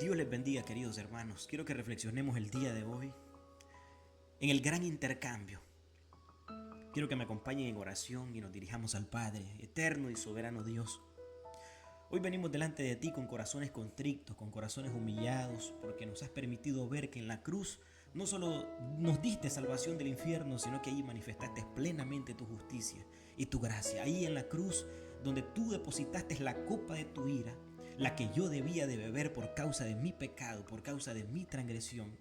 Dios les bendiga, queridos hermanos. Quiero que reflexionemos el día de hoy en el gran intercambio. Quiero que me acompañen en oración y nos dirijamos al Padre, eterno y soberano Dios. Hoy venimos delante de ti con corazones contrictos, con corazones humillados, porque nos has permitido ver que en la cruz no solo nos diste salvación del infierno, sino que ahí manifestaste plenamente tu justicia y tu gracia. Ahí en la cruz, donde tú depositaste la copa de tu ira, la que yo debía de beber por causa de mi pecado, por causa de mi transgresión,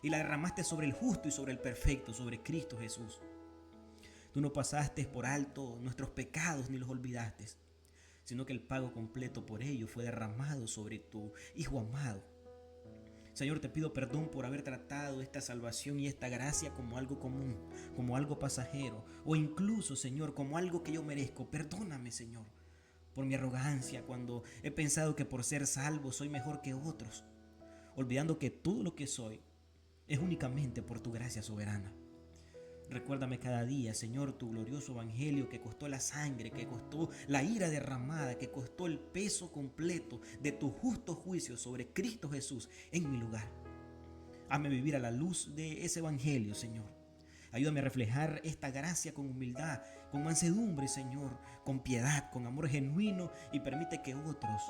y la derramaste sobre el justo y sobre el perfecto, sobre Cristo Jesús. Tú no pasaste por alto nuestros pecados ni los olvidaste, sino que el pago completo por ello fue derramado sobre tu Hijo amado. Señor, te pido perdón por haber tratado esta salvación y esta gracia como algo común, como algo pasajero, o incluso, Señor, como algo que yo merezco. Perdóname, Señor, por mi arrogancia cuando he pensado que por ser salvo soy mejor que otros, olvidando que todo lo que soy es únicamente por tu gracia soberana. Recuérdame cada día, Señor, tu glorioso evangelio que costó la sangre, que costó la ira derramada, que costó el peso completo de tu justo juicio sobre Cristo Jesús en mi lugar. Hazme vivir a la luz de ese evangelio, Señor. Ayúdame a reflejar esta gracia con humildad, con mansedumbre, Señor, con piedad, con amor genuino, y permite que otros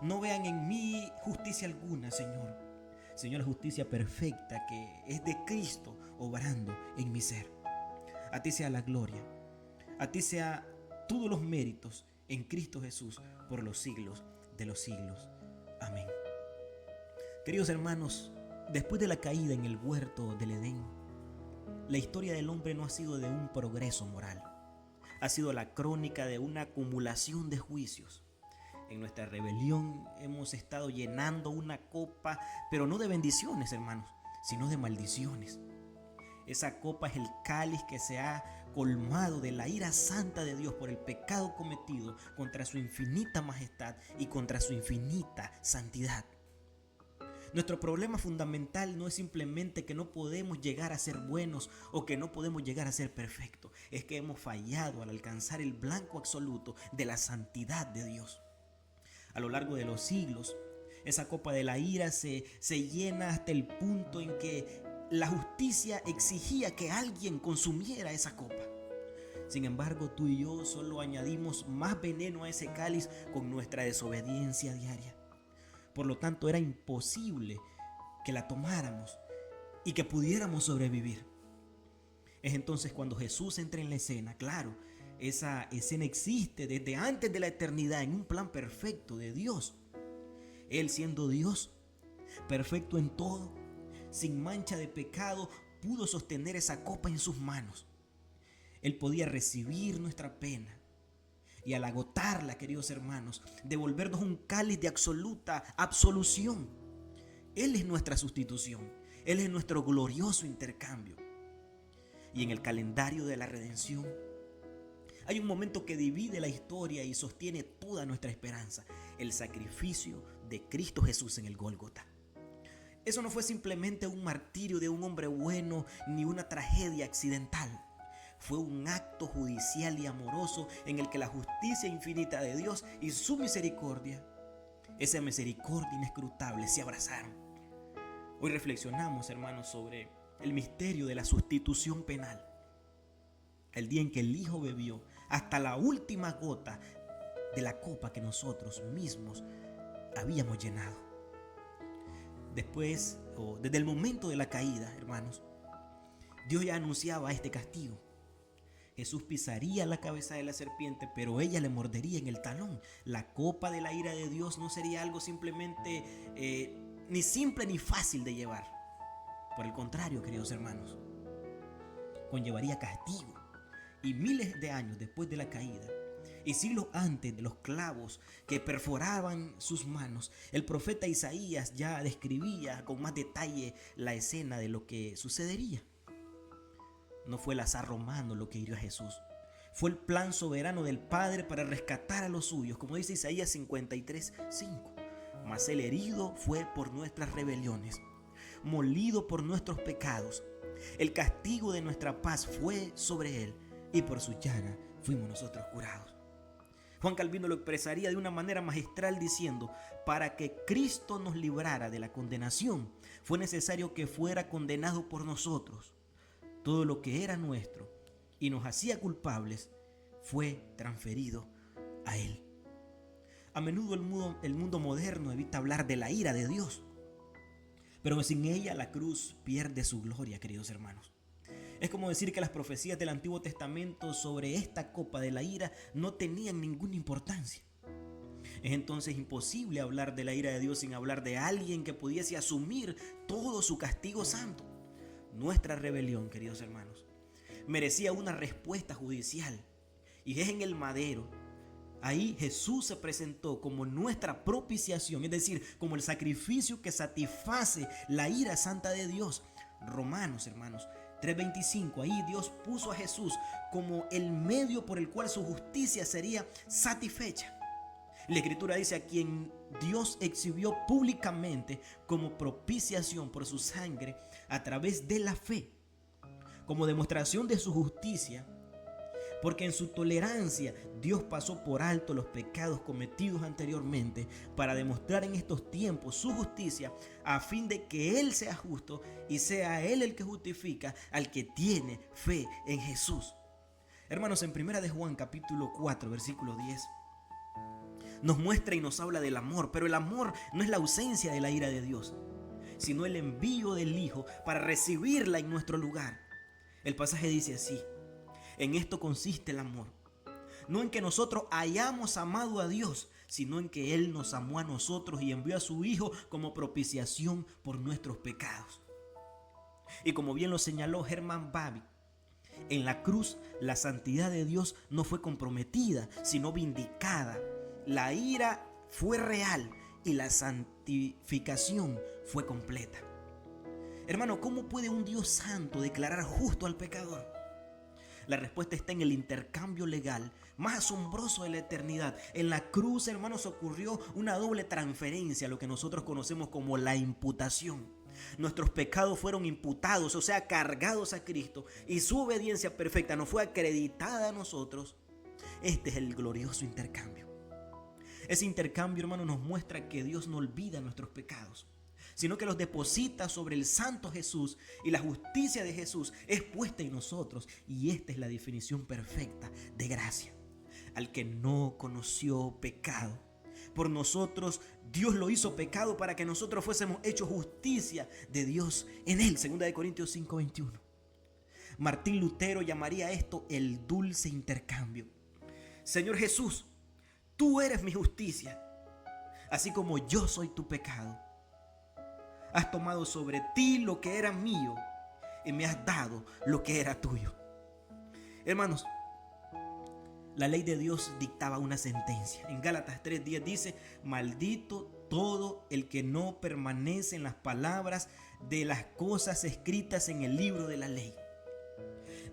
no vean en mí justicia alguna, Señor. Señor, justicia perfecta que es de Cristo obrando en mi ser. A ti sea la gloria, a ti sea todos los méritos en Cristo Jesús por los siglos de los siglos. Amén. Queridos hermanos, después de la caída en el huerto del Edén, la historia del hombre no ha sido de un progreso moral, ha sido la crónica de una acumulación de juicios. En nuestra rebelión hemos estado llenando una copa, pero no de bendiciones, hermanos, sino de maldiciones. Esa copa es el cáliz que se ha colmado de la ira santa de Dios por el pecado cometido contra su infinita majestad y contra su infinita santidad. Nuestro problema fundamental no es simplemente que no podemos llegar a ser buenos o que no podemos llegar a ser perfectos. Es que hemos fallado al alcanzar el blanco absoluto de la santidad de Dios. A lo largo de los siglos, esa copa de la ira se llena hasta el punto en que la justicia exigía que alguien consumiera esa copa. Sin embargo, tú y yo solo añadimos más veneno a ese cáliz con nuestra desobediencia diaria. Por lo tanto, era imposible que la tomáramos y que pudiéramos sobrevivir. Es entonces cuando Jesús entra en la escena. Claro, esa escena existe desde antes de la eternidad en un plan perfecto de Dios. Él siendo Dios, perfecto en todo, sin mancha de pecado, pudo sostener esa copa en sus manos. Él podía recibir nuestra pena y al agotarla, queridos hermanos, devolvernos un cáliz de absoluta absolución. Él es nuestra sustitución. Él es nuestro glorioso intercambio. Y en el calendario de la redención hay un momento que divide la historia y sostiene toda nuestra esperanza: el sacrificio de Cristo Jesús en el Gólgota. Eso no fue simplemente un martirio de un hombre bueno ni una tragedia accidental. Fue un acto judicial y amoroso en el que la justicia infinita de Dios y su misericordia, esa misericordia inescrutable, se abrazaron. Hoy reflexionamos, hermanos, sobre el misterio de la sustitución penal. El día en que el Hijo bebió hasta la última gota de la copa que nosotros mismos habíamos llenado. Desde el momento de la caída, hermanos, Dios ya anunciaba este castigo. Jesús pisaría la cabeza de la serpiente, pero ella le mordería en el talón. La copa de la ira de Dios no sería algo simplemente ni simple ni fácil de llevar. Por el contrario, queridos hermanos, conllevaría castigo. Y miles de años después de la caída y siglos antes de los clavos que perforaban sus manos, el profeta Isaías ya describía con más detalle la escena de lo que sucedería. No fue el azar romano lo que hirió a Jesús. Fue el plan soberano del Padre para rescatar a los suyos, como dice Isaías 53:5. Mas el herido fue por nuestras rebeliones, molido por nuestros pecados. El castigo de nuestra paz fue sobre él, y por su llaga fuimos nosotros curados. Juan Calvino lo expresaría de una manera magistral diciendo: para que Cristo nos librara de la condenación, fue necesario que fuera condenado por nosotros. Todo lo que era nuestro y nos hacía culpables fue transferido a Él. A menudo el mundo moderno evita hablar de la ira de Dios, pero sin ella la cruz pierde su gloria, queridos hermanos. Es como decir que las profecías del Antiguo Testamento sobre esta copa de la ira no tenían ninguna importancia. Es entonces imposible hablar de la ira de Dios sin hablar de alguien que pudiese asumir todo su castigo santo. Nuestra rebelión, queridos hermanos, merecía una respuesta judicial, y es en el madero. Ahí Jesús se presentó como nuestra propiciación, es decir, como el sacrificio que satisface la ira santa de Dios. Romanos, hermanos, 3:25, ahí Dios puso a Jesús como el medio por el cual su justicia sería satisfecha. La Escritura dice: a quien Dios exhibió públicamente como propiciación por su sangre a través de la fe, como demostración de su justicia, porque en su tolerancia Dios pasó por alto los pecados cometidos anteriormente para demostrar en estos tiempos su justicia, a fin de que Él sea justo y sea Él el que justifica al que tiene fe en Jesús. Hermanos, en 1 de Juan capítulo 4 versículo 10 nos muestra y nos habla del amor, pero el amor no es la ausencia de la ira de Dios, sino el envío del Hijo para recibirla en nuestro lugar. El pasaje dice así: en esto consiste el amor, no en que nosotros hayamos amado a Dios, sino en que Él nos amó a nosotros y envió a su Hijo como propiciación por nuestros pecados. Y como bien lo señaló Herman Bavinck, en la cruz la santidad de Dios no fue comprometida, sino vindicada. La ira fue real y la santificación fue completa. Hermano, ¿cómo puede un Dios santo declarar justo al pecador? La respuesta está en el intercambio legal más asombroso de la eternidad. En la cruz, hermanos, ocurrió una doble transferencia, lo que nosotros conocemos como la imputación. Nuestros pecados fueron imputados, o sea, cargados a Cristo, y su obediencia perfecta nos fue acreditada a nosotros. Este es el glorioso intercambio. Ese intercambio, hermano, nos muestra que Dios no olvida nuestros pecados, sino que los deposita sobre el santo Jesús, y la justicia de Jesús es puesta en nosotros. Y esta es la definición perfecta de gracia. Al que no conoció pecado, por nosotros Dios lo hizo pecado para que nosotros fuésemos hechos justicia de Dios en Él. 2 Corintios 5:21. Martín Lutero llamaría esto el dulce intercambio. Señor Jesús, tú eres mi justicia, así como yo soy tu pecado. Has tomado sobre ti lo que era mío y me has dado lo que era tuyo. Hermanos, la ley de Dios dictaba una sentencia. En Gálatas 3:10 dice: maldito todo el que no permanece en las palabras de las cosas escritas en el libro de la ley.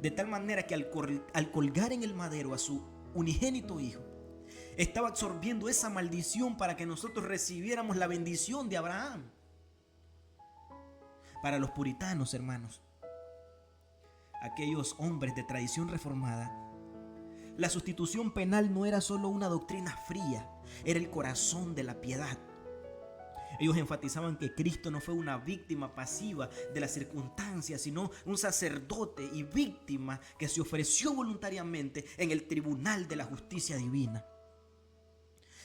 De tal manera que al colgar en el madero a su unigénito hijo, estaba absorbiendo esa maldición para que nosotros recibiéramos la bendición de Abraham. Para los puritanos, hermanos, aquellos hombres de tradición reformada, la sustitución penal no era solo una doctrina fría, era el corazón de la piedad. Ellos enfatizaban que Cristo no fue una víctima pasiva de las circunstancias, sino un sacerdote y víctima que se ofreció voluntariamente en el tribunal de la justicia divina.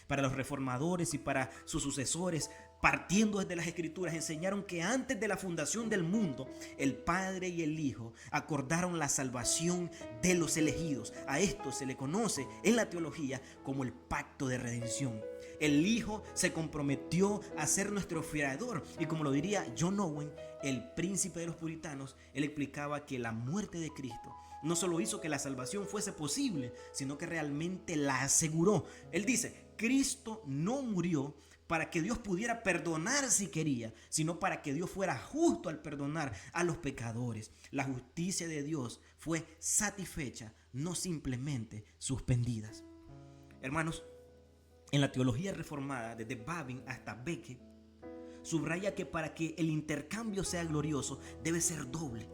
Para los reformadores y para sus sucesores, partiendo desde las Escrituras, enseñaron que antes de la fundación del mundo, el Padre y el Hijo acordaron la salvación de los elegidos. A esto se le conoce en la teología como el pacto de redención. El Hijo se comprometió a ser nuestro fiador, y como lo diría John Owen, el príncipe de los puritanos, él explicaba que la muerte de Cristo no solo hizo que la salvación fuese posible, sino que realmente la aseguró. Él dice: Cristo no murió para que Dios pudiera perdonar si quería, sino para que Dios fuera justo al perdonar a los pecadores. La justicia de Dios fue satisfecha, no simplemente suspendida. Hermanos, en la teología reformada, desde Bavinck hasta Becket, subraya que para que el intercambio sea glorioso, debe ser doble.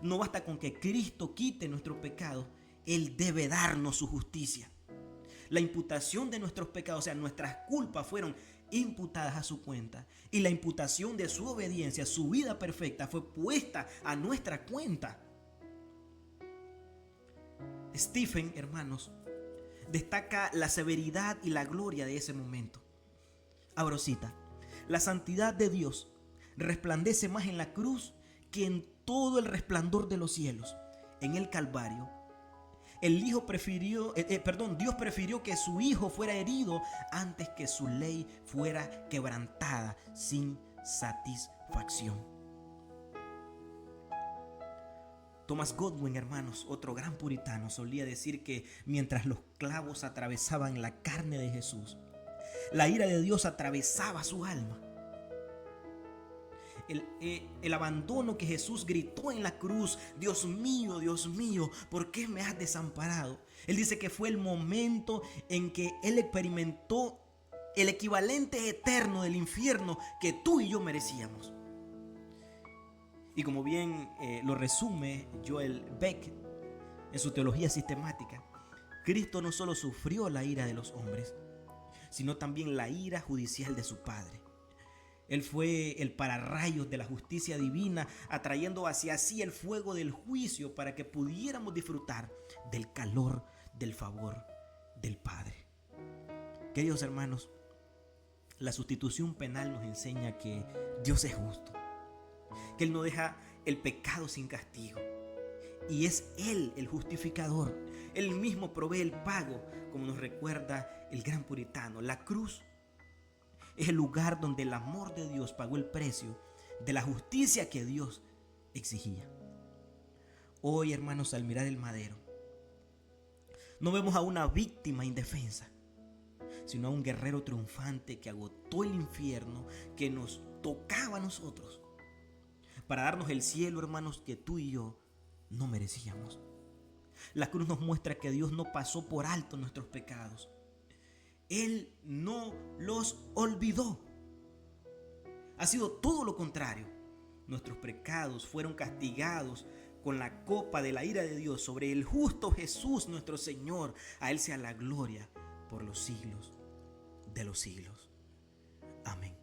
No basta con que Cristo quite nuestro pecado, Él debe darnos su justicia. La imputación de nuestros pecados, o sea, nuestras culpas fueron imputadas a su cuenta. Y la imputación de su obediencia, su vida perfecta, fue puesta a nuestra cuenta. Stephen, hermanos, destaca la severidad y la gloria de ese momento. Abro cita: la santidad de Dios resplandece más en la cruz que en todo el resplandor de los cielos. En el Calvario, Dios prefirió que su Hijo fuera herido antes que su ley fuera quebrantada sin satisfacción. Thomas Godwin, hermanos, otro gran puritano, solía decir que mientras los clavos atravesaban la carne de Jesús, la ira de Dios atravesaba su alma. El abandono que Jesús gritó en la cruz: Dios mío, ¿por qué me has desamparado? Él dice que fue el momento en que él experimentó el equivalente eterno del infierno que tú y yo merecíamos. Y como bien lo resume Joel Beck en su teología sistemática, Cristo no solo sufrió la ira de los hombres, sino también la ira judicial de su Padre. Él fue el pararrayos de la justicia divina, atrayendo hacia sí el fuego del juicio para que pudiéramos disfrutar del calor del favor del Padre. Queridos hermanos, la sustitución penal nos enseña que Dios es justo, que Él no deja el pecado sin castigo, y es Él el justificador. Él mismo provee el pago, como nos recuerda el gran puritano. La cruz es el lugar donde el amor de Dios pagó el precio de la justicia que Dios exigía. Hoy, hermanos, al mirar el madero, no vemos a una víctima indefensa, sino a un guerrero triunfante que agotó el infierno que nos tocaba a nosotros para darnos el cielo, hermanos, que tú y yo no merecíamos. La cruz nos muestra que Dios no pasó por alto nuestros pecados. Él no los olvidó. Ha sido todo lo contrario. Nuestros pecados fueron castigados con la copa de la ira de Dios sobre el justo Jesús nuestro Señor. A Él sea la gloria por los siglos de los siglos. Amén.